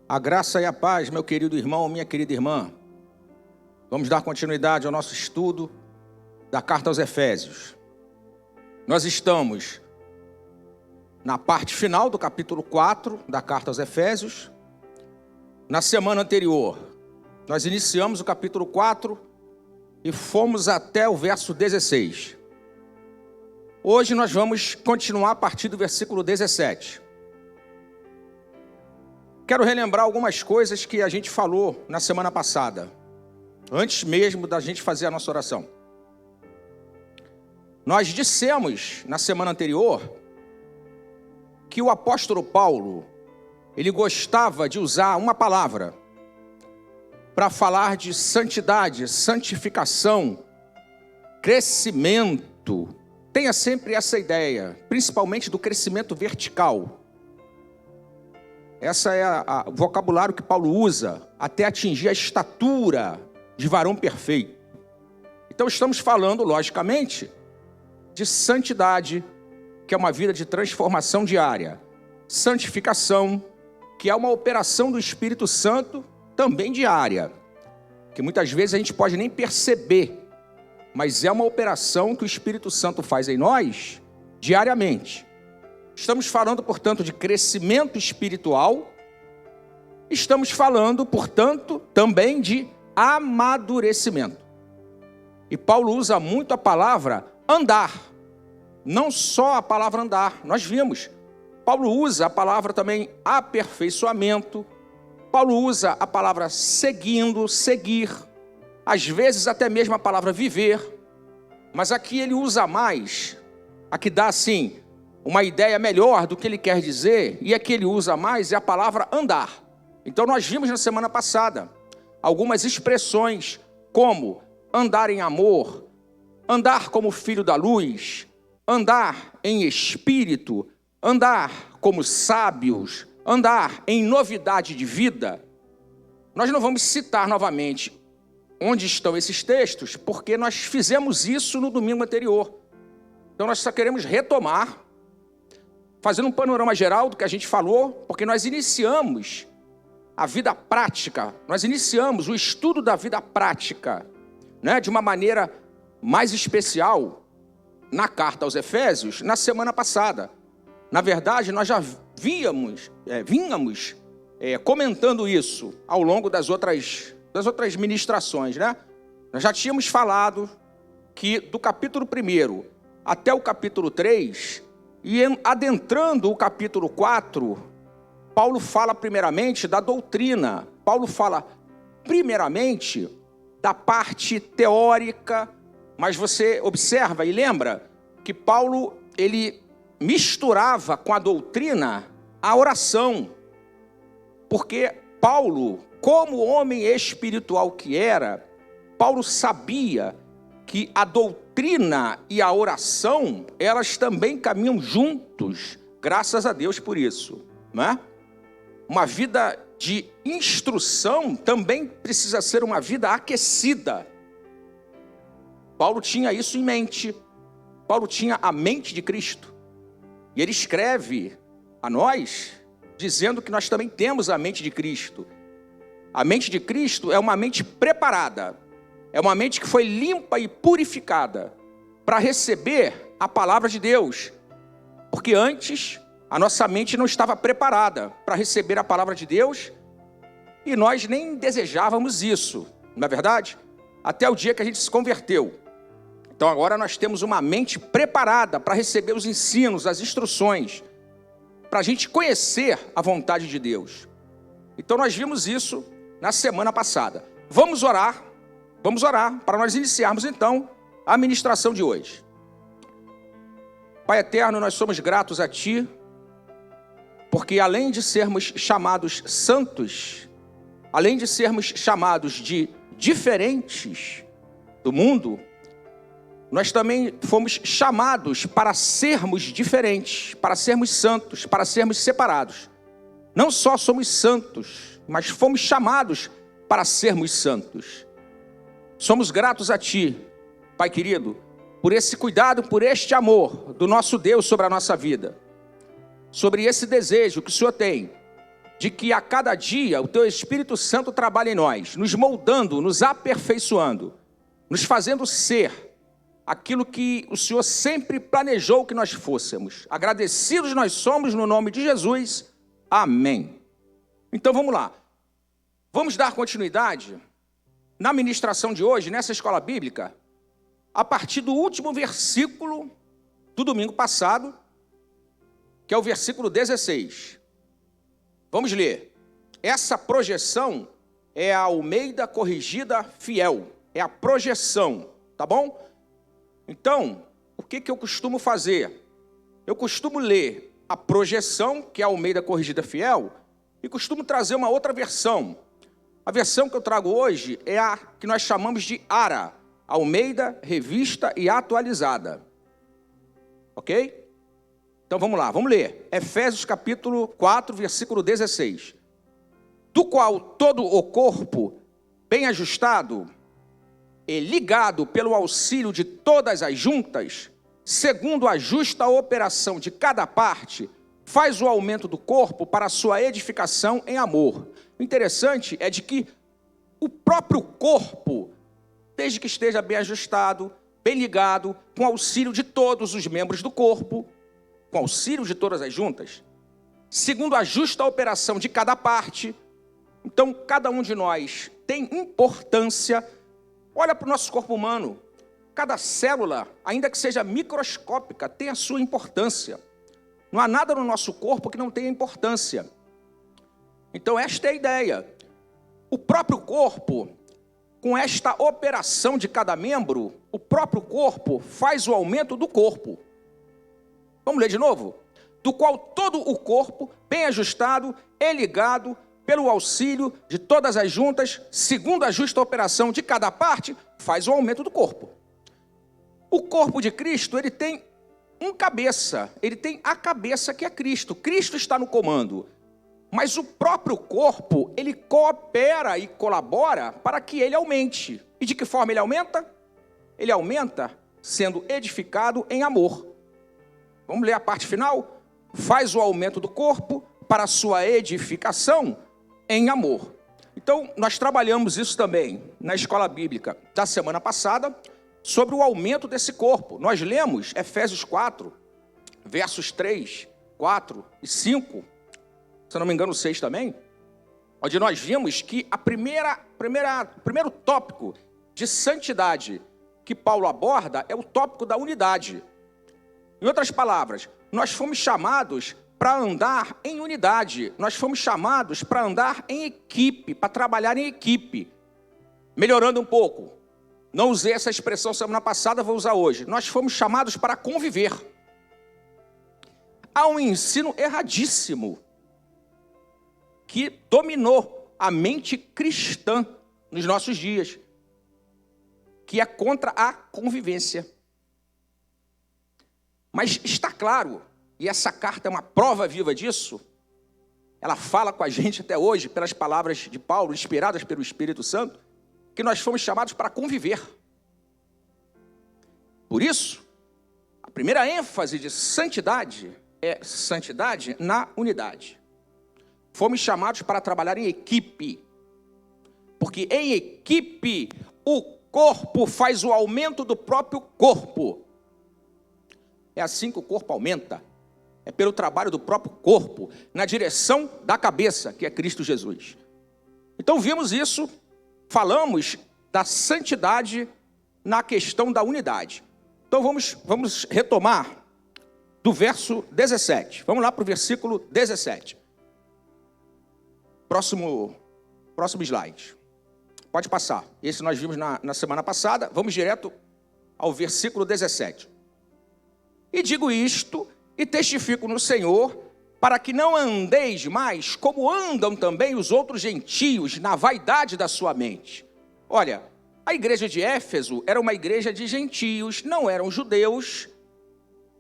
A graça e a paz, meu querido irmão, minha querida irmã. Vamos dar continuidade ao nosso estudo da Carta aos Efésios. Nós estamos na parte final do capítulo 4 da Carta aos Efésios. Na semana anterior, nós iniciamos o capítulo 4 e fomos até o verso 16. Hoje nós vamos continuar a partir do versículo 17. Quero relembrar algumas coisas que a gente falou na semana passada, antes mesmo da gente fazer a nossa oração. Nós dissemos na semana anterior que o apóstolo Paulo, ele gostava de usar uma palavra para falar de santidade, santificação, crescimento. Tenha sempre essa ideia, principalmente do crescimento vertical. Esse é o vocabulário que Paulo usa até atingir a estatura de varão perfeito. Então estamos falando, logicamente, de santidade, que é uma vida de transformação diária. Santificação, que é uma operação do Espírito Santo, também diária, que muitas vezes a gente pode nem perceber, mas é uma operação que o Espírito Santo faz em nós diariamente. Estamos falando, portanto, de crescimento espiritual. Estamos falando, portanto, também de amadurecimento. E Paulo usa muito a palavra andar. Não só a palavra andar, nós vimos. Paulo usa a palavra também aperfeiçoamento. Paulo usa a palavra seguindo, seguir. Às vezes até mesmo a palavra viver. Mas aqui ele usa mais, aqui dá assim uma ideia melhor do que ele quer dizer, e aqui ele usa mais é a palavra andar. Então nós vimos na semana passada algumas expressões como andar em amor, andar como filho da luz, andar em espírito, andar como sábios, andar em novidade de vida. Nós não vamos citar novamente onde estão esses textos, porque nós fizemos isso no domingo anterior. Então nós só queremos retomar, fazendo um panorama geral do que a gente falou, porque nós iniciamos a vida prática, nós iniciamos o estudo da vida prática, né, de uma maneira mais especial, na carta aos Efésios, na semana passada. Na verdade, nós já vínhamos comentando isso ao longo das outras ministrações, né? Nós já tínhamos falado que do capítulo 1 até o capítulo 3, e adentrando o capítulo 4, Paulo fala primeiramente da doutrina. Paulo fala primeiramente da parte teórica, mas você observa e lembra que Paulo, ele misturava com a doutrina a oração, porque Paulo, como homem espiritual que era, Paulo sabia que a doutrina e a oração, elas também caminham juntos, graças a Deus por isso, não é? Uma vida de instrução também precisa ser uma vida aquecida. Paulo tinha isso em mente. Paulo tinha a mente de Cristo. E ele escreve a nós, dizendo que nós também temos a mente de Cristo. A mente de Cristo é uma mente preparada. É uma mente que foi limpa e purificada para receber a palavra de Deus. Porque antes a nossa mente não estava preparada para receber a palavra de Deus e nós nem desejávamos isso, não é verdade? Até o dia que a gente se converteu. Então agora nós temos uma mente preparada para receber os ensinos, as instruções, para a gente conhecer a vontade de Deus. Então nós vimos isso na semana passada. Vamos orar para nós iniciarmos então a ministração de hoje. Pai eterno, nós somos gratos a Ti, porque além de sermos chamados santos, além de sermos chamados de diferentes do mundo, nós também fomos chamados para sermos diferentes, para sermos santos, para sermos separados. Não só somos santos, mas fomos chamados para sermos santos. Somos gratos a Ti, Pai querido, por esse cuidado, por este amor do nosso Deus sobre a nossa vida, sobre esse desejo que o Senhor tem de que a cada dia o teu Espírito Santo trabalha em nós, nos moldando, nos aperfeiçoando, nos fazendo ser aquilo que o Senhor sempre planejou que nós fôssemos. Agradecidos nós somos no nome de Jesus. Amém. Então vamos lá. Vamos dar continuidade na ministração de hoje, nessa escola bíblica, a partir do último versículo do domingo passado, que é o versículo 16. Vamos ler. Essa projeção é a Almeida Corrigida Fiel. É a projeção, tá bom? Então, o que eu costumo fazer? Eu costumo ler a projeção, que é a Almeida Corrigida Fiel, e costumo trazer uma outra versão. A versão que eu trago hoje é a que nós chamamos de ARA, Almeida Revista e Atualizada. Ok? Então vamos lá, vamos ler. Efésios capítulo 4, versículo 16. Do qual todo o corpo, bem ajustado e ligado pelo auxílio de todas as juntas, segundo a justa operação de cada parte, faz o aumento do corpo para a sua edificação em amor. O interessante é de que o próprio corpo, desde que esteja bem ajustado, bem ligado, com auxílio de todos os membros do corpo, com auxílio de todas as juntas, segundo a justa operação de cada parte. Então, cada um de nós tem importância. Olha para o nosso corpo humano. Cada célula, ainda que seja microscópica, tem a sua importância. Não há nada no nosso corpo que não tenha importância. Então, esta é a ideia. O próprio corpo, com esta operação de cada membro, o próprio corpo faz o aumento do corpo. Vamos ler de novo? Do qual todo o corpo, bem ajustado e ligado, pelo auxílio de todas as juntas, segundo a justa operação de cada parte, faz o aumento do corpo. O corpo de Cristo, ele tem cabeça, ele tem a cabeça que é Cristo. Cristo está no comando. Mas o próprio corpo, ele coopera e colabora para que ele aumente. E de que forma ele aumenta? Ele aumenta sendo edificado em amor. Vamos ler a parte final? Faz o aumento do corpo para a sua edificação em amor. Então, nós trabalhamos isso também na escola bíblica da semana passada, sobre o aumento desse corpo. Nós lemos Efésios 4, versos 3, 4 e 5, se não me engano 6 também, onde nós vimos que o primeiro tópico de santidade que Paulo aborda é o tópico da unidade. Em outras palavras, nós fomos chamados para andar em unidade, nós fomos chamados para andar em equipe, para trabalhar em equipe. Melhorando um pouco, não usei essa expressão semana passada, vou usar hoje. Nós fomos chamados para conviver. Há um ensino erradíssimo que dominou a mente cristã nos nossos dias, que é contra a convivência. Mas está claro, e essa carta é uma prova viva disso, ela fala com a gente até hoje, pelas palavras de Paulo, inspiradas pelo Espírito Santo, que nós fomos chamados para conviver. Por isso, a primeira ênfase de santidade é santidade na unidade. Fomos chamados para trabalhar em equipe, porque em equipe o corpo faz o aumento do próprio corpo. É assim que o corpo aumenta, é pelo trabalho do próprio corpo, na direção da cabeça, que é Cristo Jesus. Então vimos isso, falamos da santidade na questão da unidade. Então vamos retomar do verso 17. Vamos lá para o versículo 17. Próximo slide. Pode passar. Esse nós vimos na semana passada. Vamos direto ao versículo 17. E digo isto, e testifico no Senhor, para que não andeis mais como andam também os outros gentios, na vaidade da sua mente. Olha, a igreja de Éfeso era uma igreja de gentios, não eram judeus,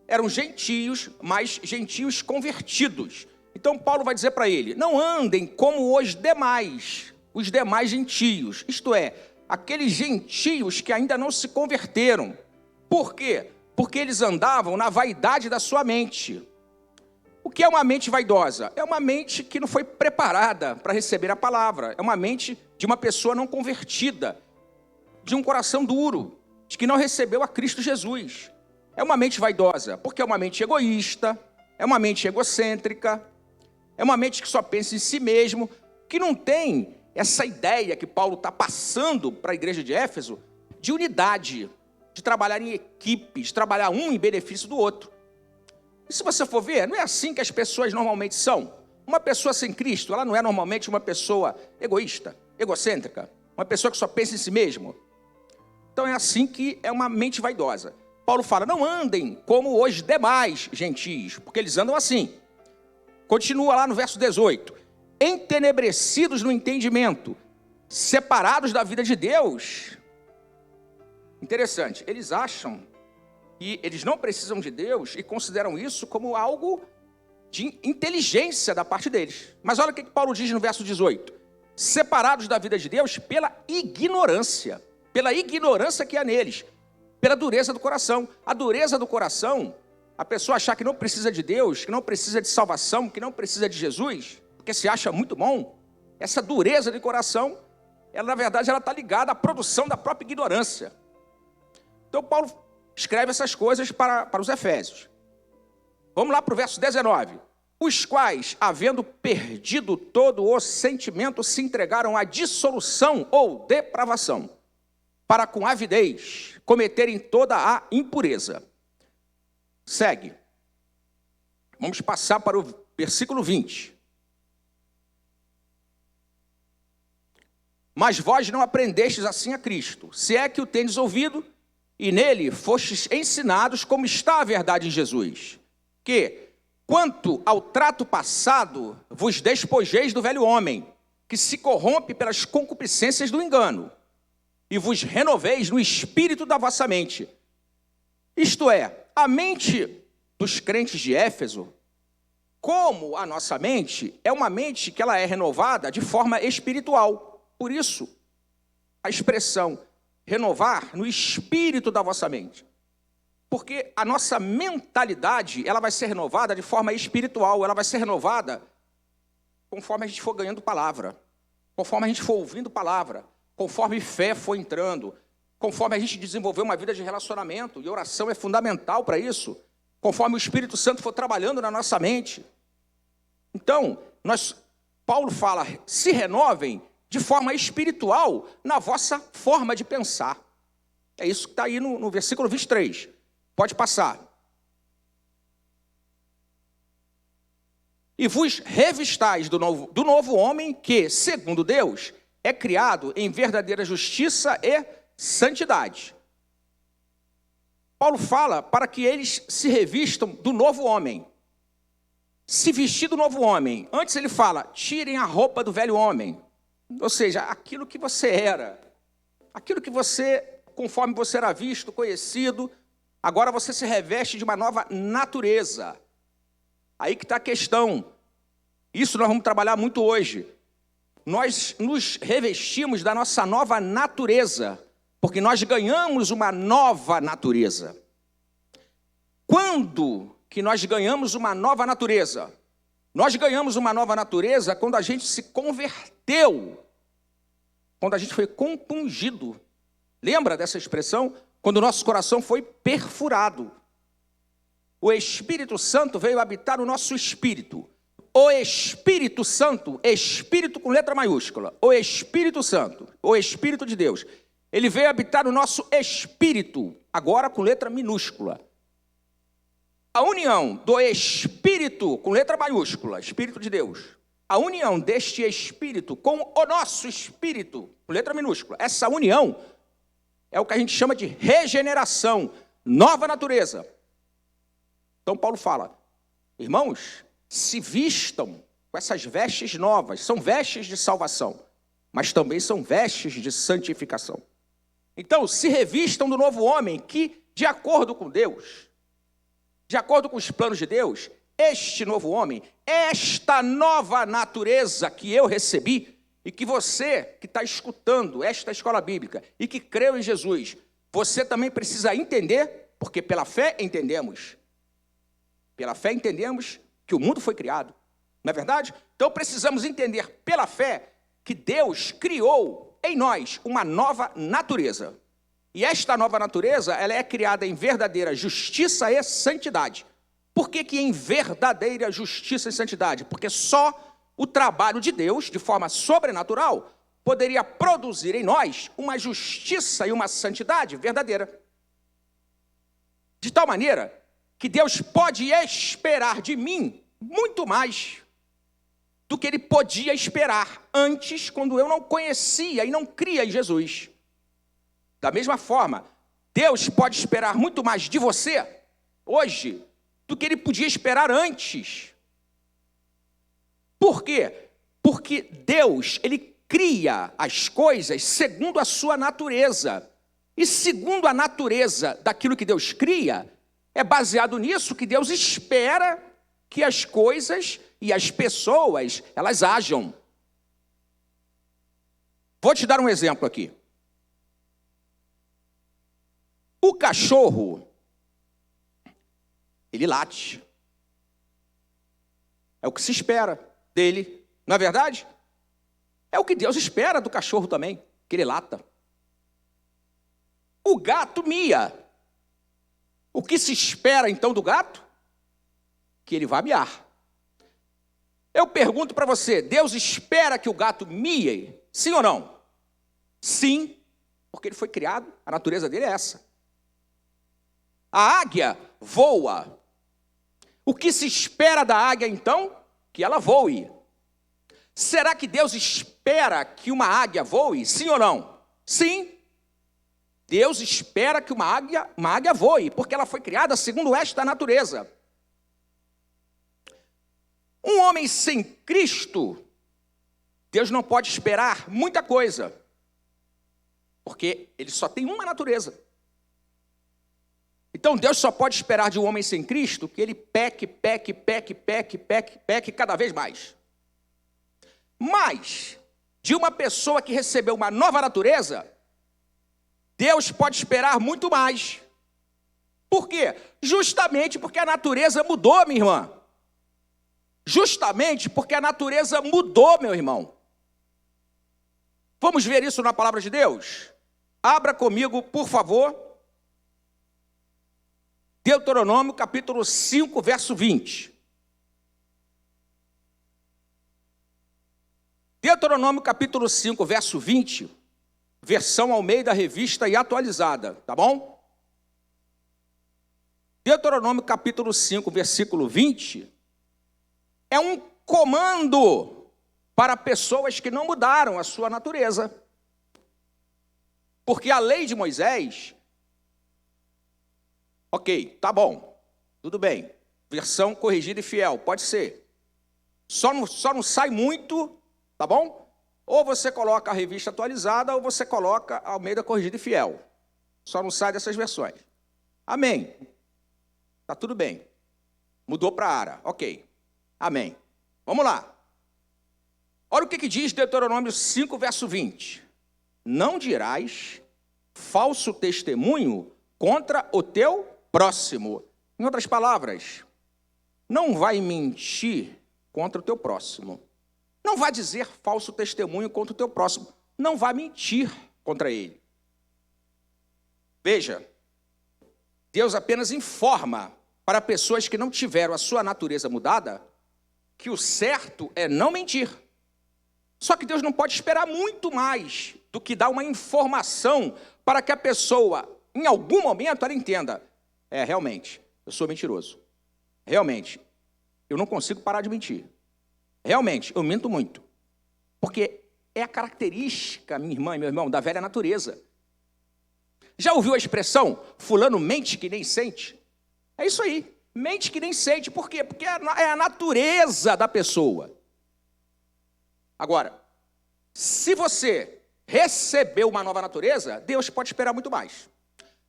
eram gentios, mas gentios convertidos. Então Paulo vai dizer para ele, não andem como os demais gentios, isto é, aqueles gentios que ainda não se converteram. Por quê? Porque eles andavam na vaidade da sua mente. O que é uma mente vaidosa? É uma mente que não foi preparada para receber a palavra. É uma mente de uma pessoa não convertida, de um coração duro, de que não recebeu a Cristo Jesus. É uma mente vaidosa, porque é uma mente egoísta, é uma mente egocêntrica, é uma mente que só pensa em si mesmo, que não tem essa ideia que Paulo está passando para a igreja de Éfeso, de unidade, de trabalhar em equipe, de trabalhar um em benefício do outro. E se você for ver, não é assim que as pessoas normalmente são. Uma pessoa sem Cristo, ela não é normalmente uma pessoa egoísta, egocêntrica, uma pessoa que só pensa em si mesmo. Então é assim que é uma mente vaidosa. Paulo fala, não andem como os demais gentios, porque eles andam assim. Continua lá no verso 18. Entenebrecidos no entendimento, separados da vida de Deus. Interessante, eles acham que eles não precisam de Deus e consideram isso como algo de inteligência da parte deles. Mas olha o que Paulo diz no verso 18. Separados da vida de Deus pela ignorância que há neles, pela dureza do coração. A dureza do coração, a pessoa achar que não precisa de Deus, que não precisa de salvação, que não precisa de Jesus, porque se acha muito bom, essa dureza de coração, ela na verdade ela está ligada à produção da própria ignorância. Então Paulo escreve essas coisas para os Efésios. Vamos lá para o verso 19. Os quais, havendo perdido todo o sentimento, se entregaram à dissolução ou depravação, para com avidez cometerem toda a impureza. Segue. Vamos passar para o versículo 20. Mas vós não aprendestes assim a Cristo, se é que o tendes ouvido, e nele fostes ensinados como está a verdade em Jesus, que, quanto ao trato passado, vos despojeis do velho homem, que se corrompe pelas concupiscências do engano, e vos renoveis no espírito da vossa mente. Isto é, a mente dos crentes de Éfeso, como a nossa mente, é uma mente que ela é renovada de forma espiritual. Por isso, a expressão renovar no espírito da vossa mente. Porque a nossa mentalidade, ela vai ser renovada de forma espiritual, ela vai ser renovada conforme a gente for ganhando palavra, conforme a gente for ouvindo palavra, conforme fé for entrando, conforme a gente desenvolver uma vida de relacionamento, e oração é fundamental para isso, conforme o Espírito Santo for trabalhando na nossa mente. Então, Paulo fala, se renovem de forma espiritual na vossa forma de pensar. É isso que está aí no versículo 23. Pode passar. E vos revistais do novo homem que, segundo Deus, é criado em verdadeira justiça e santidade. Paulo fala para que eles se revistam do novo homem. Se vestir do novo homem. Antes ele fala, tirem a roupa do velho homem. Ou seja, aquilo que você era, aquilo que você, conforme você era visto, conhecido, agora você se reveste de uma nova natureza. Aí que está a questão. Isso nós vamos trabalhar muito hoje. Nós nos revestimos da nossa nova natureza, porque nós ganhamos uma nova natureza. Quando que nós ganhamos uma nova natureza? Nós ganhamos uma nova natureza quando a gente se converteu, quando a gente foi compungido. Lembra dessa expressão? Quando o nosso coração foi perfurado. O Espírito Santo veio habitar o nosso espírito. O Espírito Santo, Espírito com letra maiúscula, o Espírito Santo, o Espírito de Deus, ele veio habitar o nosso espírito, agora com letra minúscula. A união do Espírito, com letra maiúscula, Espírito de Deus, a união deste Espírito com o nosso Espírito, com letra minúscula, essa união é o que a gente chama de regeneração, nova natureza. Então Paulo fala, irmãos, se vistam com essas vestes novas, são vestes de salvação, mas também são vestes de santificação. Então, se revistam do novo homem que, de acordo com Deus, de acordo com os planos de Deus, este novo homem, esta nova natureza que eu recebi e que você que está escutando esta escola bíblica e que creu em Jesus, você também precisa entender, porque pela fé entendemos. Pela fé entendemos que o mundo foi criado. Não é verdade? Então precisamos entender pela fé que Deus criou em nós uma nova natureza. E esta nova natureza, ela é criada em verdadeira justiça e santidade. Por que em verdadeira justiça e santidade? Porque só o trabalho de Deus, de forma sobrenatural, poderia produzir em nós uma justiça e uma santidade verdadeira. De tal maneira que Deus pode esperar de mim muito mais do que Ele podia esperar antes, quando eu não conhecia e não cria em Jesus. Da mesma forma, Deus pode esperar muito mais de você hoje do que Ele podia esperar antes. Por quê? Porque Deus, Ele cria as coisas segundo a sua natureza. E segundo a natureza daquilo que Deus cria, é baseado nisso que Deus espera que as coisas e as pessoas, elas ajam. Vou te dar um exemplo aqui. O cachorro, ele late. É o que se espera dele, não é verdade? É o que Deus espera do cachorro também, que ele lata. O gato mia. O que se espera então do gato? Que ele vá miar. Eu pergunto para você, Deus espera que o gato mie? Sim ou não? Sim, porque ele foi criado, a natureza dele é essa. A águia voa. O que se espera da águia então? Que ela voe. Será que Deus espera que uma águia voe? Sim ou não? Sim. Deus espera que uma águia voe, porque ela foi criada segundo esta natureza. Um homem sem Cristo, Deus não pode esperar muita coisa, porque ele só tem uma natureza. Então Deus só pode esperar de um homem sem Cristo que ele peque cada vez mais. Mas, de uma pessoa que recebeu uma nova natureza, Deus pode esperar muito mais. Por quê? Justamente porque a natureza mudou, minha irmã. Justamente porque a natureza mudou, meu irmão. Vamos ver isso na palavra de Deus? Abra comigo, por favor. Deuteronômio, capítulo 5, verso 20. Deuteronômio, capítulo 5, verso 20, versão Almeida Revista e atualizada, tá bom? Deuteronômio, capítulo 5, versículo 20, é um comando para pessoas que não mudaram a sua natureza. Porque a lei de Moisés, ok, tá bom, tudo bem, versão corrigida e fiel, pode ser. Só não sai muito, tá bom? Ou você coloca a revista atualizada, ou você coloca a Almeida corrigida e fiel. Só não sai dessas versões. Amém. Tá tudo bem. Mudou para Ara, ok. Amém. Vamos lá. Olha o que diz Deuteronômio 5, verso 20. Não dirás falso testemunho contra o teu próximo. Em outras palavras, não vai mentir contra o teu próximo. Não vai dizer falso testemunho contra o teu próximo. Não vai mentir contra ele. Veja, Deus apenas informa para pessoas que não tiveram a sua natureza mudada que o certo é não mentir. Só que Deus não pode esperar muito mais do que dar uma informação para que a pessoa, em algum momento, ela entenda. Realmente, eu sou mentiroso. Realmente, eu não consigo parar de mentir. Realmente, eu minto muito. Porque é a característica, minha irmã e meu irmão, da velha natureza. Já ouviu a expressão, fulano mente que nem sente? É isso aí, mente que nem sente. Por quê? Porque é a natureza da pessoa. Agora, se você recebeu uma nova natureza, Deus pode esperar muito mais.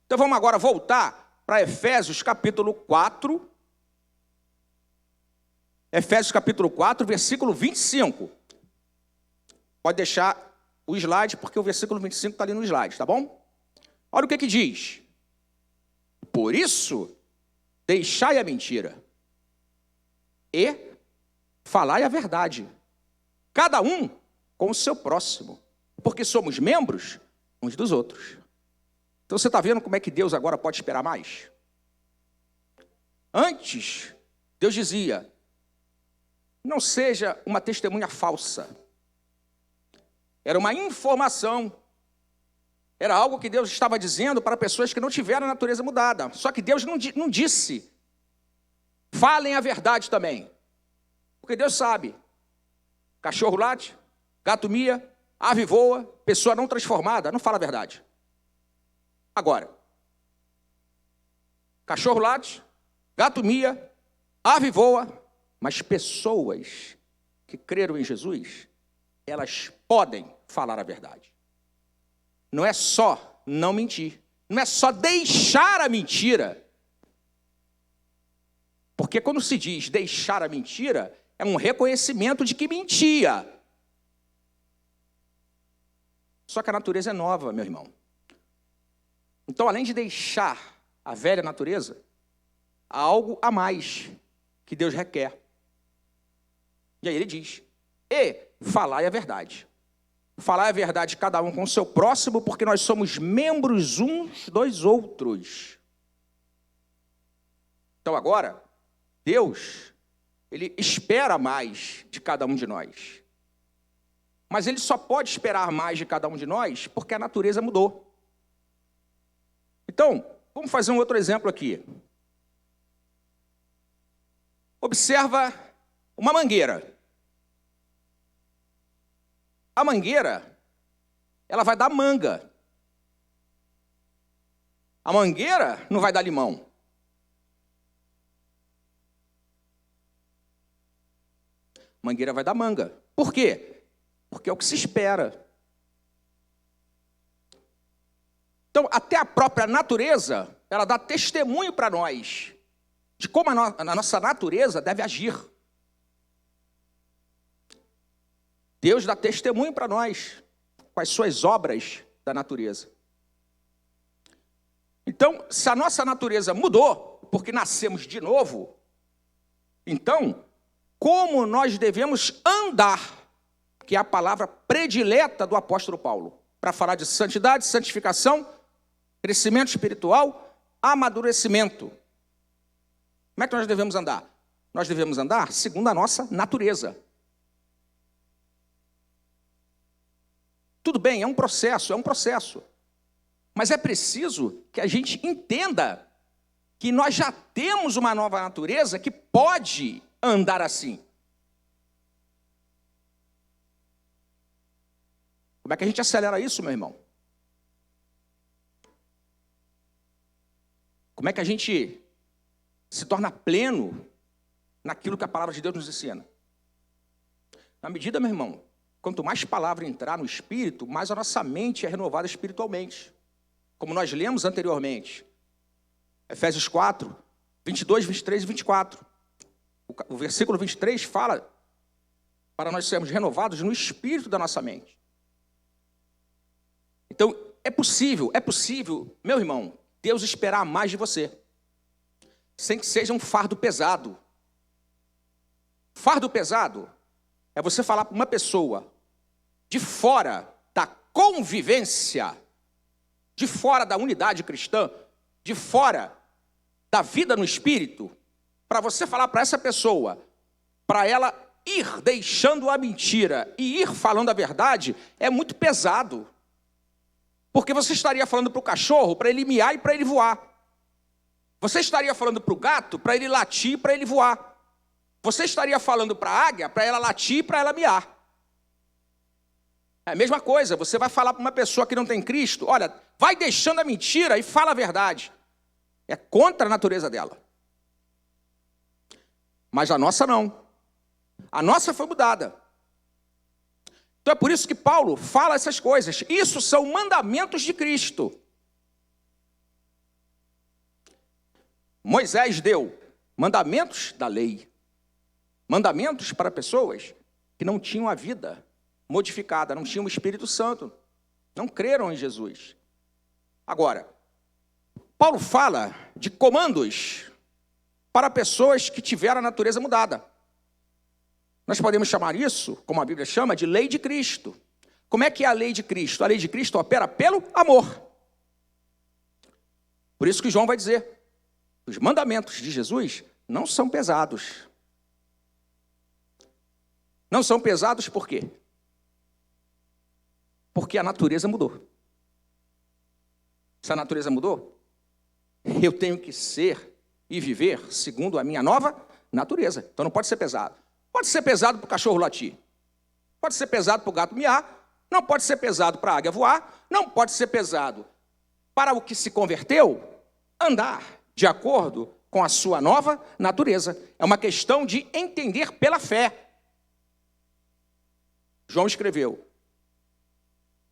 Então vamos agora voltar para Efésios capítulo 4. Efésios capítulo 4, versículo 25. Pode deixar o slide, porque o versículo 25 está ali no slide, tá bom? Olha o que diz. Por isso, deixai a mentira. e falai a verdade, cada um com o seu próximo, porque somos membros uns dos outros. Então você está vendo como é que Deus agora pode esperar mais? Antes, Deus dizia, não seja uma testemunha falsa. Era uma informação. Era algo que Deus estava dizendo para pessoas que não tiveram a natureza mudada. Só que Deus não disse, falem a verdade também. Porque Deus sabe, cachorro late, gato mia, ave voa, pessoa não transformada, não fala a verdade. Agora, cachorro late, gato mia, ave voa, mas pessoas que creram em Jesus, elas podem falar a verdade. Não é só não mentir, não é só deixar a mentira. Porque quando se diz deixar a mentira, é um reconhecimento de que mentia. Só que a natureza é nova, meu irmão. Então, além de deixar a velha natureza, há algo a mais que Deus requer. E aí ele diz, e falai a verdade. Falai a verdade cada um com o seu próximo, porque nós somos membros uns dos outros. Então agora, Deus, ele espera mais de cada um de nós. Mas ele só pode esperar mais de cada um de nós porque a natureza mudou. Então, vamos fazer um outro exemplo aqui. Observa uma mangueira. A mangueira, ela vai dar manga. A mangueira não vai dar limão. A mangueira vai dar manga. Por quê? Porque é o que se espera. Então, até a própria natureza, ela dá testemunho para nós de como a nossa natureza deve agir. Deus dá testemunho para nós com as suas obras da natureza. Então, se a nossa natureza mudou, porque nascemos de novo, então, como nós devemos andar, que é a palavra predileta do apóstolo Paulo, para falar de santidade, santificação, crescimento espiritual, amadurecimento. Como é que nós devemos andar? Nós devemos andar segundo a nossa natureza. Tudo bem, é um processo. Mas é preciso que a gente entenda que nós já temos uma nova natureza que pode andar assim. Como é que a gente acelera isso, meu irmão? Como é que a gente se torna pleno naquilo que a palavra de Deus nos ensina? Na medida, meu irmão, quanto mais palavra entrar no Espírito, mais a nossa mente é renovada espiritualmente. Como nós lemos anteriormente. Efésios 4, 22, 23 e 24. O versículo 23 fala para nós sermos renovados no Espírito da nossa mente. Então, é possível, meu irmão, Deus esperar mais de você. Sem que seja um fardo pesado. Fardo pesado é você falar para uma pessoa de fora da convivência, de fora da unidade cristã, de fora da vida no Espírito, para você falar para essa pessoa, para ela ir deixando a mentira e ir falando a verdade, é muito pesado. Porque você estaria falando para o cachorro para ele miar e para ele voar. Você estaria falando para o gato para ele latir e para ele voar. Você estaria falando para a águia para ela latir e para ela miar. É a mesma coisa, você vai falar para uma pessoa que não tem Cristo, olha, vai deixando a mentira e fala a verdade. É contra a natureza dela. Mas a nossa não. A nossa foi mudada. Então é por isso que Paulo fala essas coisas. Isso são mandamentos de Cristo. Moisés deu mandamentos da lei. Mandamentos para pessoas que não tinham a vida modificada, não tinham o Espírito Santo, não creram em Jesus. Agora, Paulo fala de comandos para pessoas que tiveram a natureza mudada. Nós podemos chamar isso, como a Bíblia chama, de lei de Cristo. Como é que é a lei de Cristo? A lei de Cristo opera pelo amor. Por isso que João vai dizer, os mandamentos de Jesus não são pesados. Não são pesados por quê? Porque a natureza mudou. Se a natureza mudou, eu tenho que ser e viver segundo a minha nova natureza. Então não pode ser pesado. Pode ser pesado para o cachorro latir. Pode ser pesado para o gato miar. Não pode ser pesado para a águia voar. Não pode ser pesado para o que se converteu andar de acordo com a sua nova natureza. É uma questão de entender pela fé. João escreveu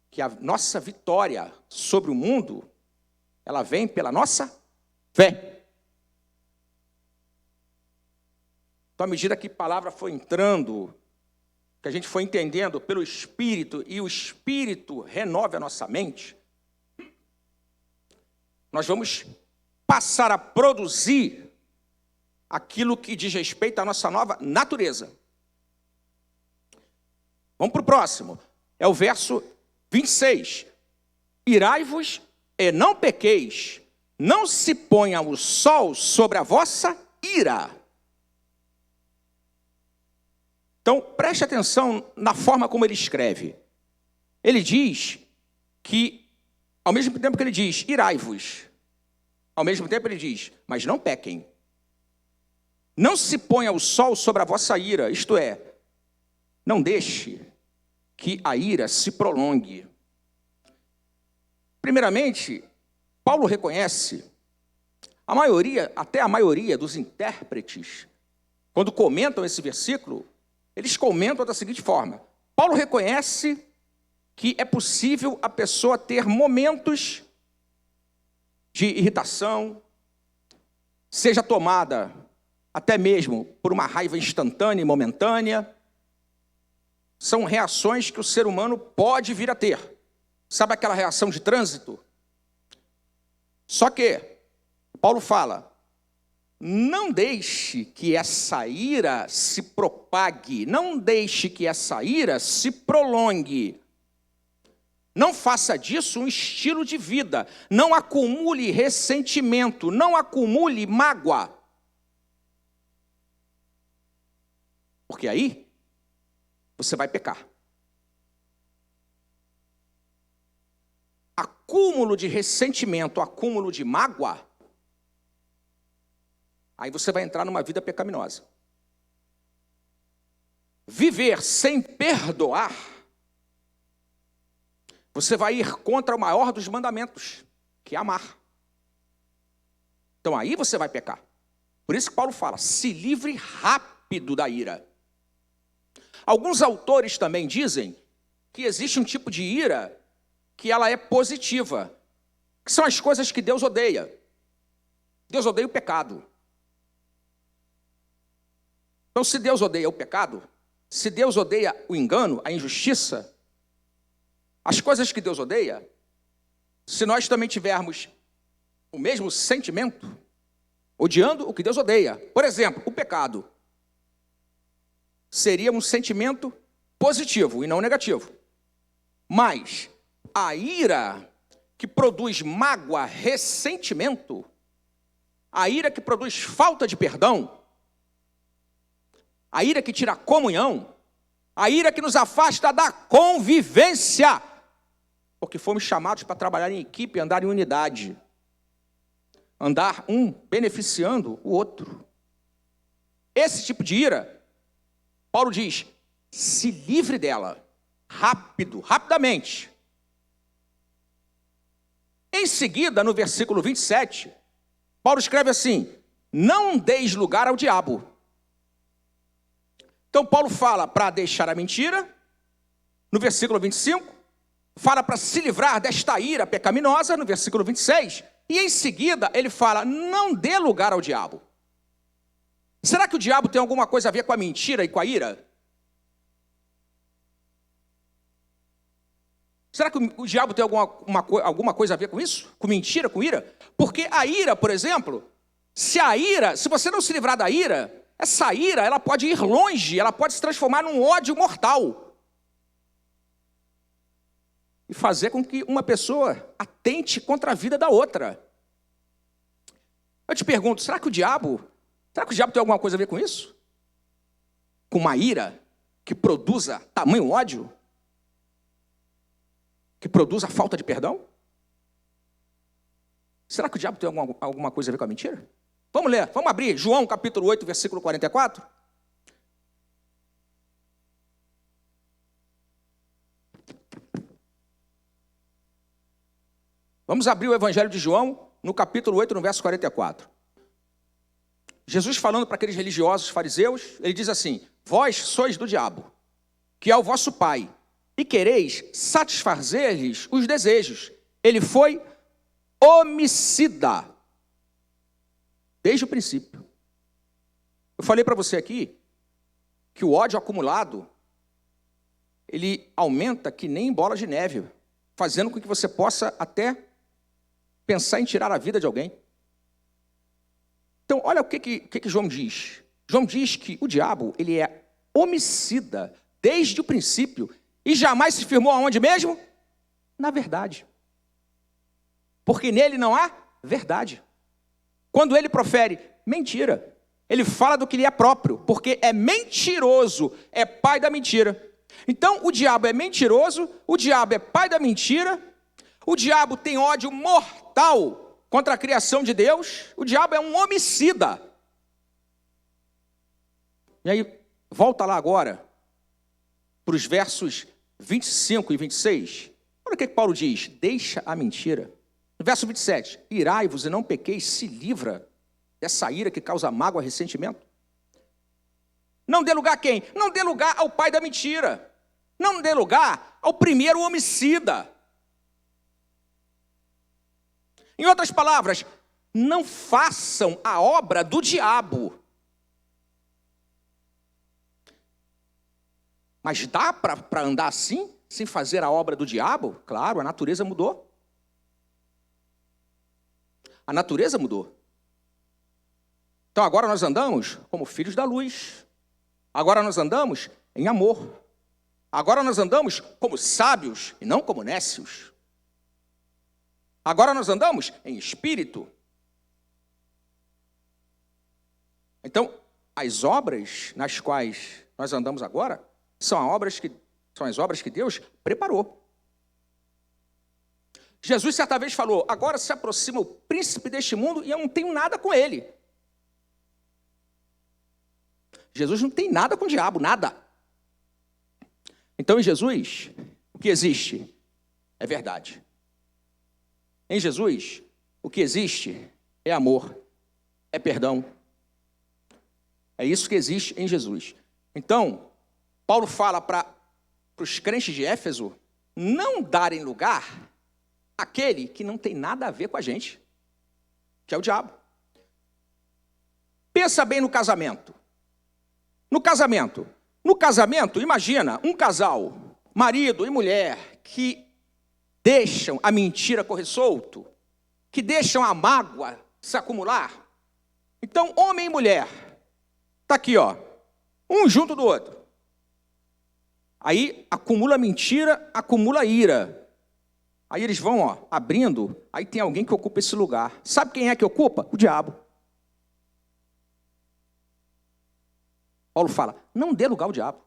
que a nossa vitória sobre o mundo, ela vem pela nossa fé. Então, à medida que a palavra foi entrando, que a gente foi entendendo pelo Espírito, e o Espírito renove a nossa mente, nós vamos passar a produzir aquilo que diz respeito à nossa nova natureza. Vamos para o próximo. É o verso 26. Irai-vos e não pequeis, não se ponha o sol sobre a vossa ira. Então, preste atenção na forma como ele escreve. Ele diz que, ao mesmo tempo que ele diz, irai-vos, ao mesmo tempo ele diz, mas não pequem. Não se ponha o sol sobre a vossa ira, isto é, não deixe que a ira se prolongue. Primeiramente, Paulo reconhece, até a maioria dos intérpretes, quando comentam esse versículo, eles comentam da seguinte forma: Paulo reconhece que é possível a pessoa ter momentos de irritação, seja tomada até mesmo por uma raiva instantânea e momentânea. São reações que o ser humano pode vir a ter. Sabe aquela reação de trânsito? Só que Paulo fala, não deixe que essa ira se propague, não deixe que essa ira se prolongue. Não faça disso um estilo de vida, não acumule ressentimento, não acumule mágoa. Porque aí você vai pecar. Acúmulo de ressentimento, acúmulo de mágoa, aí você vai entrar numa vida pecaminosa. Viver sem perdoar, você vai ir contra o maior dos mandamentos, que é amar. Então aí você vai pecar. Por isso que Paulo fala, se livre rápido da ira. Alguns autores também dizem que existe um tipo de ira que ela é positiva, que são as coisas que Deus odeia. Deus odeia o pecado. Então, se Deus odeia o pecado, se Deus odeia o engano, a injustiça, as coisas que Deus odeia, se nós também tivermos o mesmo sentimento, odiando o que Deus odeia, por exemplo, o pecado, seria um sentimento positivo e não negativo. Mas a ira que produz mágoa, ressentimento, a ira que produz falta de perdão, a ira que tira a comunhão, a ira que nos afasta da convivência, porque fomos chamados para trabalhar em equipe, andar em unidade, andar um beneficiando o outro. Esse tipo de ira, Paulo diz, se livre dela, rapidamente. Em seguida, no versículo 27, Paulo escreve assim, não deis lugar ao diabo. Então, Paulo fala para deixar a mentira, no versículo 25, fala para se livrar desta ira pecaminosa, no versículo 26, e em seguida ele fala, não dê lugar ao diabo. Será que o diabo tem alguma coisa a ver com a mentira e com a ira? Será que o diabo tem alguma coisa a ver com isso? Com mentira, com ira? Porque a ira, por exemplo, se você não se livrar da ira, essa ira, ela pode ir longe, ela pode se transformar num ódio mortal. E fazer com que uma pessoa atente contra a vida da outra. Eu te pergunto, será que o diabo tem alguma coisa a ver com isso? Com uma ira que produza tamanho ódio? Que produza falta de perdão? Será que o diabo tem alguma coisa a ver com a mentira? Vamos ler, vamos abrir João capítulo 8, versículo 44. Vamos abrir o Evangelho de João, no capítulo 8, no verso 44. Jesus falando para aqueles religiosos fariseus, ele diz assim: vós sois do diabo, que é o vosso pai, e quereis satisfazer-lhes os desejos. Ele foi homicida, desde o princípio. Eu falei para você aqui, que o ódio acumulado, ele aumenta que nem bola de neve, fazendo com que você possa até pensar em tirar a vida de alguém. Então, olha o que João diz. João diz que o diabo, ele é homicida desde o princípio e jamais se firmou aonde mesmo? Na verdade. Porque nele não há verdade. Quando ele profere mentira, ele fala do que lhe é próprio, porque é mentiroso, é pai da mentira. Então, o diabo é mentiroso, o diabo é pai da mentira, o diabo tem ódio mortal contra a criação de Deus, o diabo é um homicida. E aí, volta lá agora, para os versos 25 e 26. Olha o que Paulo diz: deixa a mentira. No verso 27, irai-vos e não pequeis, se livra dessa ira que causa mágoa, ressentimento. Não dê lugar a quem? Não dê lugar ao pai da mentira. Não dê lugar ao primeiro homicida. Em outras palavras, não façam a obra do diabo. Mas dá para andar assim, sem fazer a obra do diabo? Claro, a natureza mudou. A natureza mudou. Então agora nós andamos como filhos da luz. Agora nós andamos em amor. Agora nós andamos como sábios e não como nécios. Agora nós andamos em espírito. Então, as obras nas quais nós andamos agora são as obras que Deus preparou. Jesus certa vez falou: agora se aproxima o príncipe deste mundo e eu não tenho nada com ele. Jesus não tem nada com o diabo, nada. Então, em Jesus, o que existe é verdade. Em Jesus, o que existe é amor, é perdão. É isso que existe em Jesus. Então, Paulo fala para os crentes de Éfeso não darem lugar àquele que não tem nada a ver com a gente, que é o diabo. Pensa bem no casamento. No casamento, imagina um casal, marido e mulher, que deixam a mentira correr solto, que deixam a mágoa se acumular. Então, homem e mulher, está aqui, ó, um junto do outro. Aí acumula mentira, acumula ira. Aí eles vão, ó, abrindo, aí tem alguém que ocupa esse lugar. Sabe quem é que ocupa? O diabo. Paulo fala: não dê lugar ao diabo.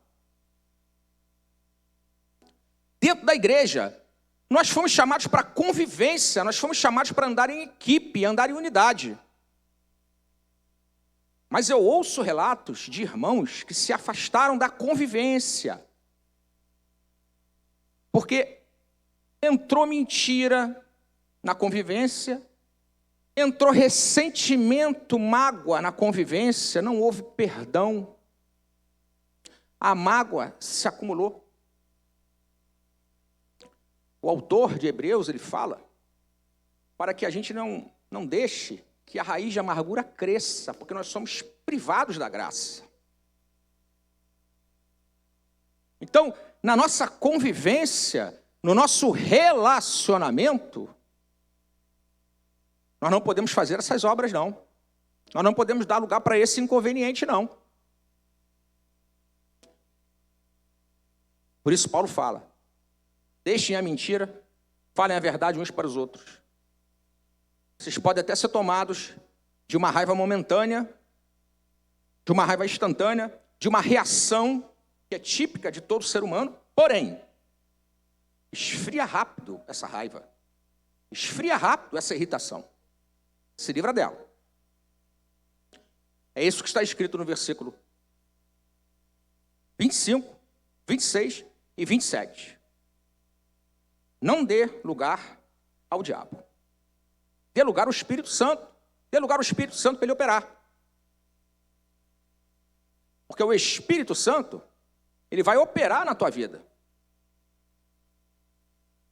Dentro da igreja, nós fomos chamados para convivência, nós fomos chamados para andar em equipe, andar em unidade. Mas eu ouço relatos de irmãos que se afastaram da convivência, porque entrou mentira na convivência, entrou ressentimento, mágoa na convivência, não houve perdão. A mágoa se acumulou. O autor de Hebreus, ele fala para que a gente não deixe que a raiz de amargura cresça, porque nós somos privados da graça. Então, na nossa convivência, no nosso relacionamento, nós não podemos fazer essas obras, não. Nós não podemos dar lugar para esse inconveniente, não. Por isso Paulo fala, deixem a mentira, falem a verdade uns para os outros. Vocês podem até ser tomados de uma raiva momentânea, de uma raiva instantânea, de uma reação que é típica de todo ser humano, porém, esfria rápido essa raiva, esfria rápido essa irritação, se livra dela. É isso que está escrito no versículo 25, 26 e 27. Não dê lugar ao diabo. Dê lugar ao Espírito Santo. Dê lugar ao Espírito Santo para ele operar. Porque o Espírito Santo, ele vai operar na tua vida.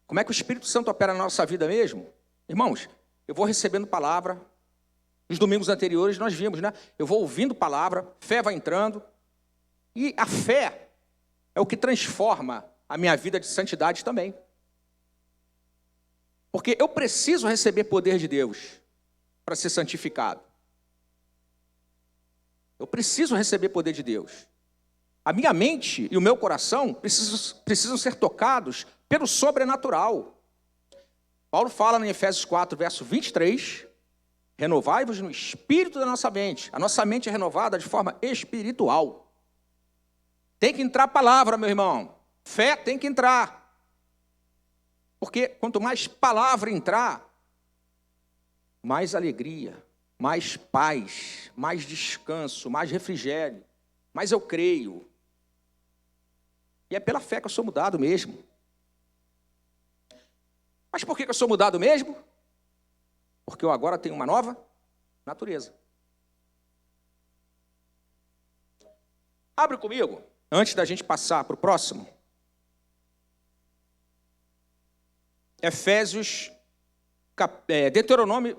Como é que o Espírito Santo opera na nossa vida mesmo? Irmãos, eu vou recebendo palavra. Nos domingos anteriores nós vimos, né? Eu vou ouvindo palavra, fé vai entrando. E a fé é o que transforma a minha vida de santidade também. Porque eu preciso receber poder de Deus para ser santificado. Eu preciso receber poder de Deus. A minha mente e o meu coração precisam ser tocados pelo sobrenatural. Paulo fala em Efésios 4, verso 23, renovai-vos no espírito da nossa mente. A nossa mente é renovada de forma espiritual. Tem que entrar a palavra, meu irmão. Fé tem que entrar. Porque quanto mais palavra entrar, mais alegria, mais paz, mais descanso, mais refrigério, mais eu creio. E é pela fé que eu sou mudado mesmo. Mas por que eu sou mudado mesmo? Porque eu agora tenho uma nova natureza. Abre comigo, antes da gente passar para o próximo. Efésios, Deuteronômio,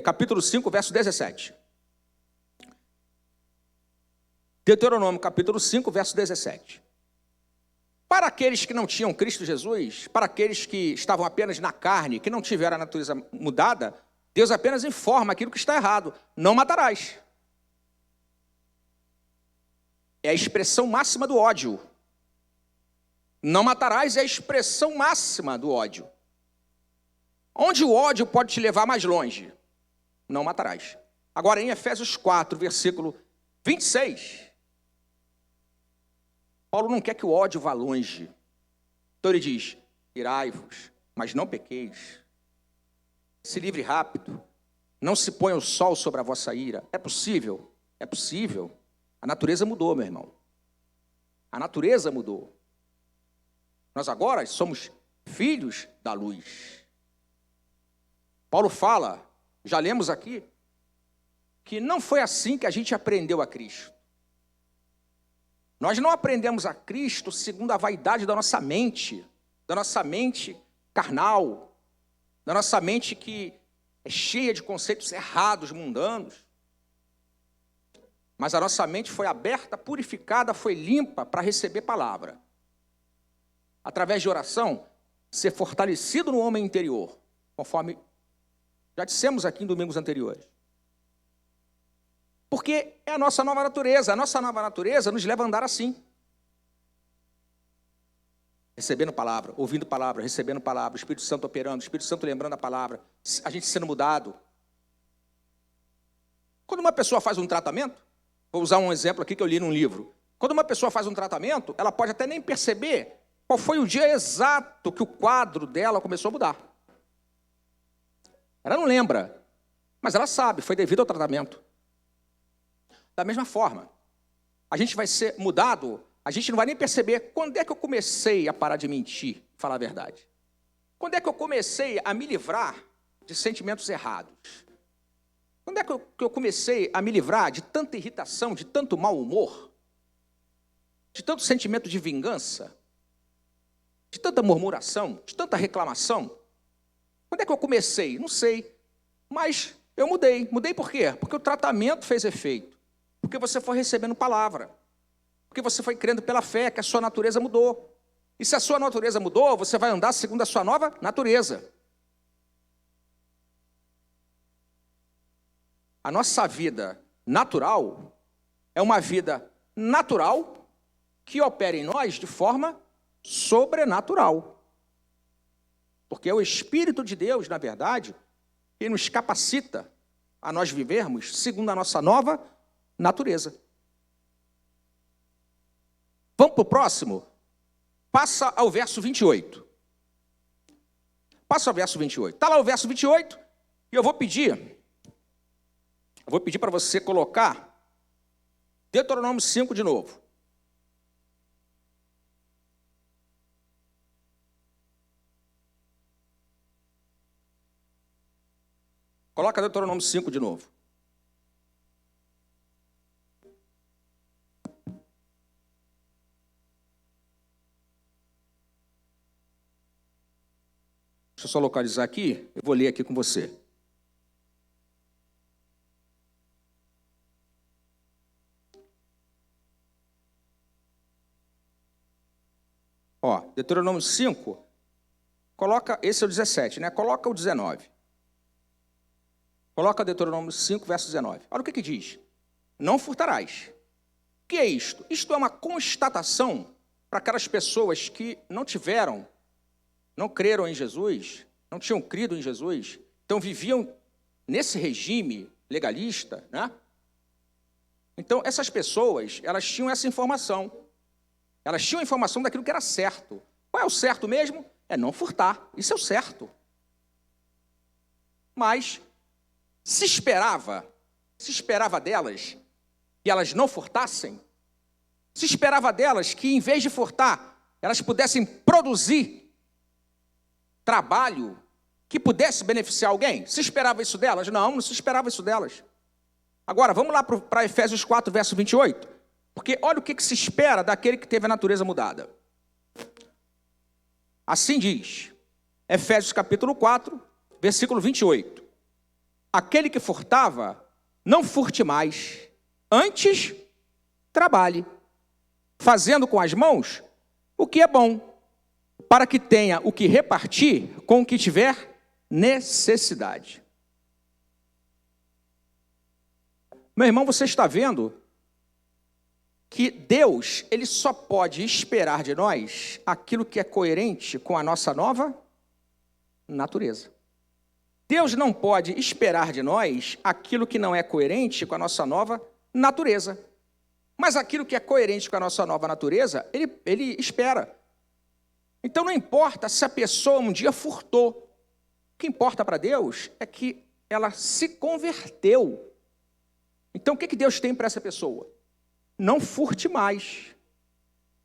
capítulo 5, verso 17. Deuteronômio, capítulo 5, verso 17. Para aqueles que não tinham Cristo Jesus, para aqueles que estavam apenas na carne, que não tiveram a natureza mudada, Deus apenas informa aquilo que está errado. Não matarás. É a expressão máxima do ódio. Não matarás é a expressão máxima do ódio. Onde o ódio pode te levar mais longe? Não matarás. Agora, em Efésios 4, versículo 26, Paulo não quer que o ódio vá longe. Então ele diz, irai-vos, mas não pequeis. Se livre rápido. Não se ponha o sol sobre a vossa ira. É possível? É possível. A natureza mudou, meu irmão. A natureza mudou. Nós agora somos filhos da luz. Paulo fala, já lemos aqui, que não foi assim que a gente aprendeu a Cristo. Nós não aprendemos a Cristo segundo a vaidade da nossa mente carnal, da nossa mente que é cheia de conceitos errados, mundanos. Mas a nossa mente foi aberta, purificada, foi limpa para receber palavra. Através de oração, ser fortalecido no homem interior, conforme já dissemos aqui em domingos anteriores. Porque é a nossa nova natureza. A nossa nova natureza nos leva a andar assim. Recebendo palavra, ouvindo palavra, recebendo palavra, o Espírito Santo operando, o Espírito Santo lembrando a palavra, a gente sendo mudado. Quando uma pessoa faz um tratamento, vou usar um exemplo aqui que eu li num livro. Quando uma pessoa faz um tratamento, ela pode até nem perceber qual foi o dia exato que o quadro dela começou a mudar. Ela não lembra, mas ela sabe, foi devido ao tratamento. Da mesma forma, a gente vai ser mudado, a gente não vai nem perceber quando é que eu comecei a parar de mentir, falar a verdade. Quando é que eu comecei a me livrar de sentimentos errados? Quando é que eu comecei a me livrar de tanta irritação, de tanto mau humor, de tanto sentimento de vingança, de tanta murmuração, de tanta reclamação? Quando é que eu comecei? Não sei, mas eu mudei. Mudei por quê? Porque o tratamento fez efeito. Porque você foi recebendo palavra. Porque você foi crendo pela fé que a sua natureza mudou. E se a sua natureza mudou, você vai andar segundo a sua nova natureza. A nossa vida natural é uma vida natural que opera em nós de forma sobrenatural. Porque é o Espírito de Deus, na verdade, que nos capacita a nós vivermos segundo a nossa nova natureza. Vamos para o próximo? Passa ao verso 28. Passa ao verso 28. Está lá o verso 28, e eu vou pedir para você colocar Deuteronômio 5 de novo. Coloca Deuteronômio 5 de novo. Deixa eu só localizar aqui, eu vou ler aqui com você. Ó, Deuteronômio 5, coloca, esse é o 17, né? Coloca o 19. Coloca Deuteronômio 5, verso 19. Olha o que diz. Não furtarás. O que é isto? Isto é uma constatação para aquelas pessoas que não creram em Jesus, não tinham crido em Jesus, então viviam nesse regime legalista, né? Então, essas pessoas, elas tinham essa informação. Elas tinham a informação daquilo que era certo. Qual é o certo mesmo? É não furtar. Isso é o certo. Mas se esperava delas que elas não furtassem, se esperava delas que, em vez de furtar, elas pudessem produzir trabalho que pudesse beneficiar alguém. Se esperava isso delas? Não se esperava isso delas. Agora, vamos lá para Efésios 4, verso 28, porque olha o que se espera daquele que teve a natureza mudada. Assim diz, Efésios capítulo 4, versículo 28. Aquele que furtava, não furte mais, antes trabalhe, fazendo com as mãos o que é bom, para que tenha o que repartir com o que tiver necessidade. Meu irmão, você está vendo que Deus, ele só pode esperar de nós aquilo que é coerente com a nossa nova natureza. Deus não pode esperar de nós aquilo que não é coerente com a nossa nova natureza. Mas aquilo que é coerente com a nossa nova natureza, ele espera. Então não importa se a pessoa um dia furtou. O que importa para Deus é que ela se converteu. Então o que Deus tem para essa pessoa? Não furte mais.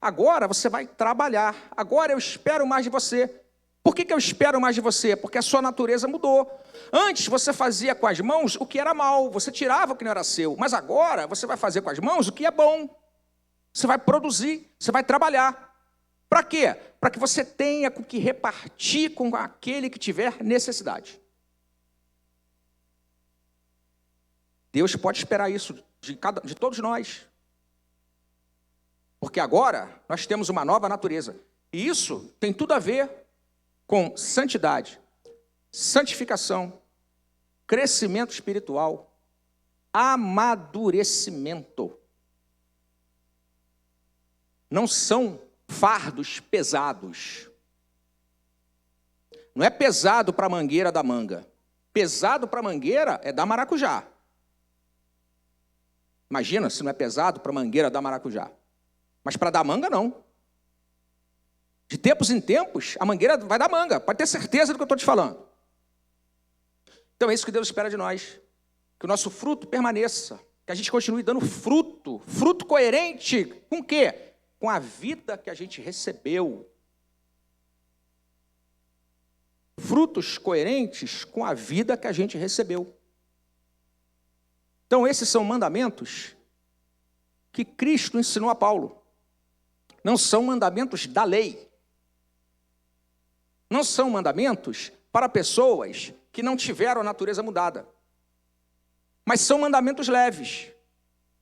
Agora você vai trabalhar. Agora eu espero mais de você. Por que eu espero mais de você? Porque a sua natureza mudou. Antes você fazia com as mãos o que era mal, você tirava o que não era seu. Mas agora você vai fazer com as mãos o que é bom. Você vai produzir, você vai trabalhar. Para quê? Para que você tenha com que repartir com aquele que tiver necessidade. Deus pode esperar isso de todos nós. Porque agora nós temos uma nova natureza. E isso tem tudo a ver com santidade, santificação, crescimento espiritual, amadurecimento. Não são fardos pesados. Não é pesado para a mangueira da manga. Pesado para a mangueira é da maracujá. Imagina se não é pesado para a mangueira da maracujá. Mas para dar manga, não. De tempos em tempos, a mangueira vai dar manga. Pode ter certeza do que eu estou te falando. Então é isso que Deus espera de nós. Que o nosso fruto permaneça. Que a gente continue dando fruto. Fruto coerente com o quê? Com a vida que a gente recebeu. Frutos coerentes com a vida que a gente recebeu. Então esses são mandamentos que Cristo ensinou a Paulo. Não são mandamentos da lei. Não são mandamentos para pessoas que não tiveram a natureza mudada. Mas são mandamentos leves.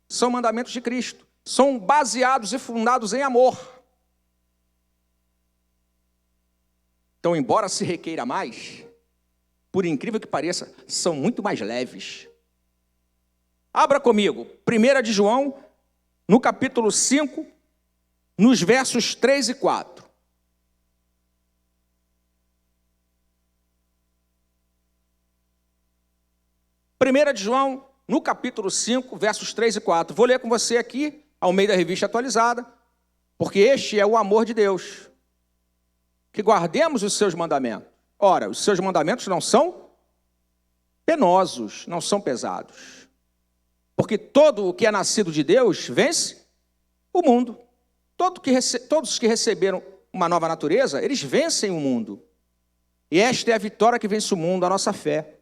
São mandamentos de Cristo. São baseados e fundados em amor. Então, embora se requeira mais, por incrível que pareça, são muito mais leves. Abra comigo, 1 de João, no capítulo 5, nos versos 3 e 4. Primeira de João, no capítulo 5, versos 3 e 4. Vou ler com você aqui, ao meio da revista atualizada, porque este é o amor de Deus, que guardemos os seus mandamentos. Ora, os seus mandamentos não são penosos, não são pesados. Porque todo o que é nascido de Deus vence o mundo. Todos que receberam uma nova natureza, eles vencem o mundo. E esta é a vitória que vence o mundo, a nossa fé.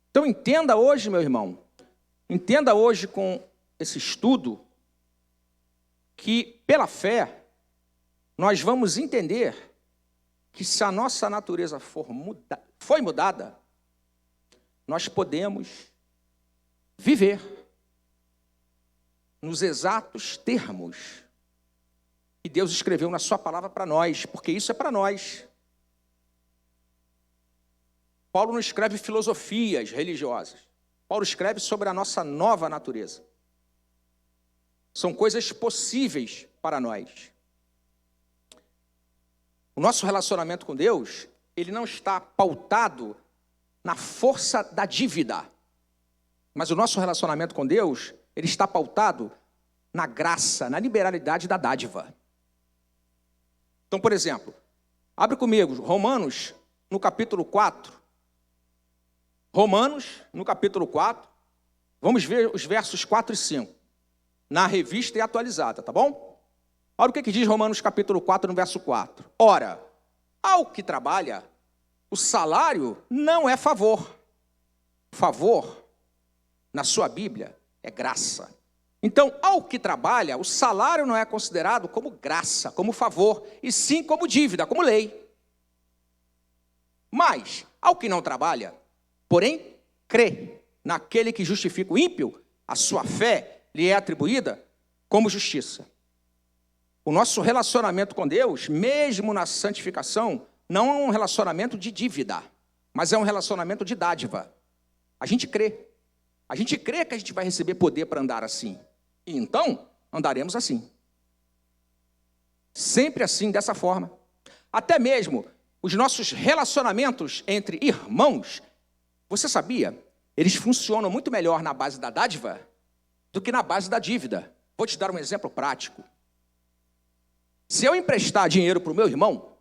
Então entenda hoje, meu irmão, entenda hoje com esse estudo, que pela fé, nós vamos entender que se a nossa natureza foi mudada, nós podemos viver nos exatos termos que Deus escreveu na sua palavra para nós, porque isso é para nós. Paulo não escreve filosofias religiosas. Paulo escreve sobre a nossa nova natureza. São coisas possíveis para nós. O nosso relacionamento com Deus, ele não está pautado na força da dívida. Mas o nosso relacionamento com Deus, ele está pautado na graça, na liberalidade da dádiva. Então, por exemplo, abre comigo Romanos, no capítulo 4. Romanos, no capítulo 4. Vamos ver os versos 4 e 5. Na revista e atualizada, tá bom? Olha o que diz Romanos, capítulo 4, no verso 4. Ora, ao que trabalha, o salário não é favor. Favor, na sua Bíblia, é graça. Então, ao que trabalha, o salário não é considerado como graça, como favor, e sim como dívida, como lei. Mas, ao que não trabalha, porém, crê naquele que justifica o ímpio, a sua fé lhe é atribuída como justiça. O nosso relacionamento com Deus, mesmo na santificação, não é um relacionamento de dívida, mas é um relacionamento de dádiva. A gente crê. A gente crê que a gente vai receber poder para andar assim. E então, andaremos assim. Sempre assim, dessa forma. Até mesmo os nossos relacionamentos entre irmãos, você sabia? Eles funcionam muito melhor na base da dádiva do que na base da dívida. Vou te dar um exemplo prático. Se eu emprestar dinheiro para o meu irmão,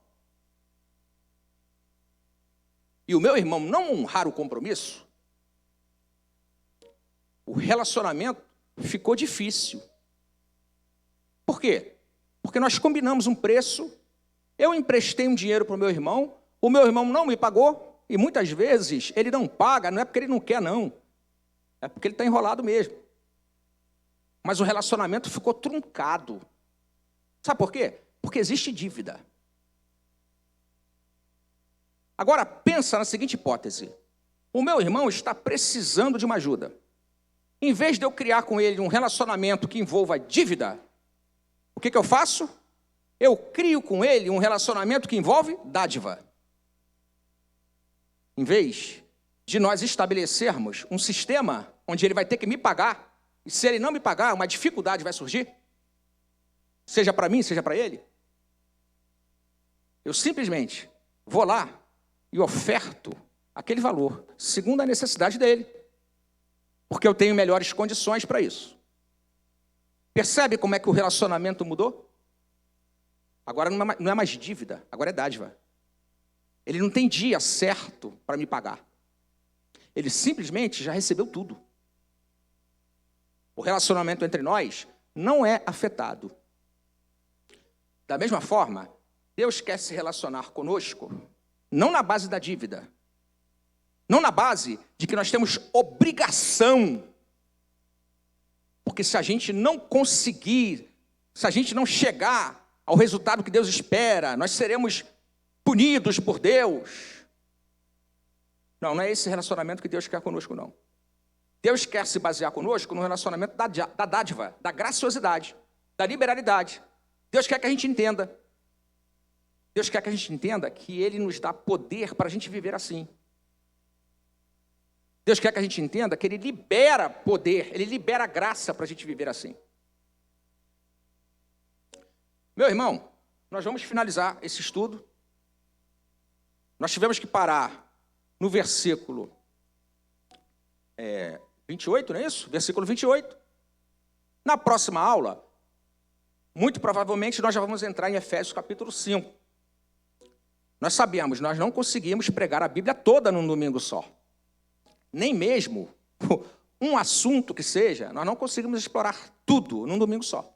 e o meu irmão não honrar o compromisso, o relacionamento ficou difícil. Por quê? Porque nós combinamos um preço, eu emprestei um dinheiro para o meu irmão não me pagou, e muitas vezes ele não paga, não é porque ele não quer, não. É porque ele está enrolado mesmo. Mas o relacionamento ficou truncado. Sabe por quê? Porque existe dívida. Agora, pensa na seguinte hipótese. O meu irmão está precisando de uma ajuda. Em vez de eu criar com ele um relacionamento que envolva dívida, o que eu faço? Eu crio com ele um relacionamento que envolve dádiva. Em vez de nós estabelecermos um sistema onde ele vai ter que me pagar, e se ele não me pagar, uma dificuldade vai surgir, seja para mim, seja para ele, eu simplesmente vou lá e oferto aquele valor, segundo a necessidade dele, porque eu tenho melhores condições para isso. Percebe como é que o relacionamento mudou? Agora não é mais dívida, agora é dádiva. Ele não tem dia certo para me pagar. Ele simplesmente já recebeu tudo. O relacionamento entre nós não é afetado. Da mesma forma, Deus quer se relacionar conosco, não na base da dívida, não na base de que nós temos obrigação, porque se a gente não conseguir, se a gente não chegar ao resultado que Deus espera, nós seremos punidos por Deus. Não é esse relacionamento que Deus quer conosco, não. Deus quer se basear conosco no relacionamento da dádiva, da graciosidade, da liberalidade. Deus quer que a gente entenda. Deus quer que a gente entenda que Ele nos dá poder para a gente viver assim. Deus quer que a gente entenda que Ele libera poder, Ele libera graça para a gente viver assim. Meu irmão, nós vamos finalizar esse estudo. Nós tivemos que parar no versículo 28, não é isso? Versículo 28. Na próxima aula, muito provavelmente nós já vamos entrar em Efésios capítulo 5. Nós sabemos, nós não conseguimos pregar a Bíblia toda num domingo só. Nem mesmo um assunto que seja, nós não conseguimos explorar tudo num domingo só.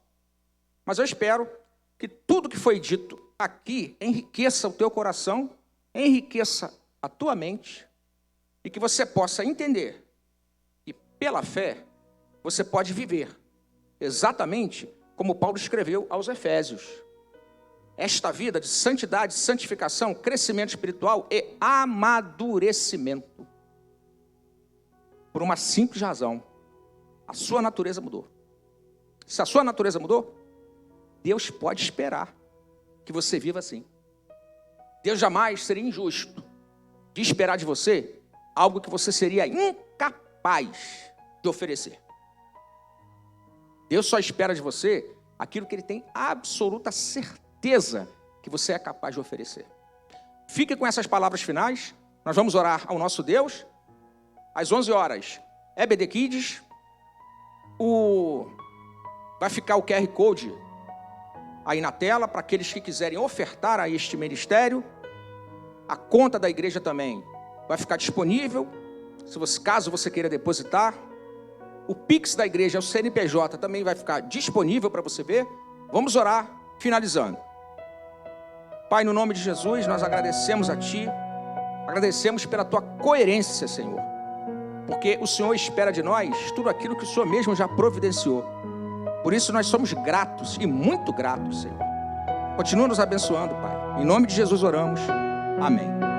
Mas eu espero que tudo que foi dito aqui enriqueça o teu coração, enriqueça a tua mente e que você possa entender que, pela fé, você pode viver exatamente como Paulo escreveu aos Efésios. Esta vida de santidade, santificação, crescimento espiritual e amadurecimento. Por uma simples razão. A sua natureza mudou. Se a sua natureza mudou, Deus pode esperar que você viva assim. Deus jamais seria injusto de esperar de você algo que você seria incapaz de oferecer. Deus só espera de você aquilo que Ele tem absoluta certeza que você é capaz de oferecer. Fique com essas palavras finais. Nós vamos orar ao nosso Deus. Às 11 horas, EBD Kids. Vai ficar o QR Code aí na tela para aqueles que quiserem ofertar a este ministério. A conta da igreja também vai ficar disponível, caso você queira depositar. O Pix da igreja, o CNPJ, também vai ficar disponível para você ver. Vamos orar, finalizando. Pai, no nome de Jesus, nós agradecemos a Ti, agradecemos pela Tua coerência, Senhor, porque o Senhor espera de nós tudo aquilo que o Senhor mesmo já providenciou. Por isso nós somos gratos e muito gratos, Senhor. Continua nos abençoando, Pai. Em nome de Jesus oramos. Amém.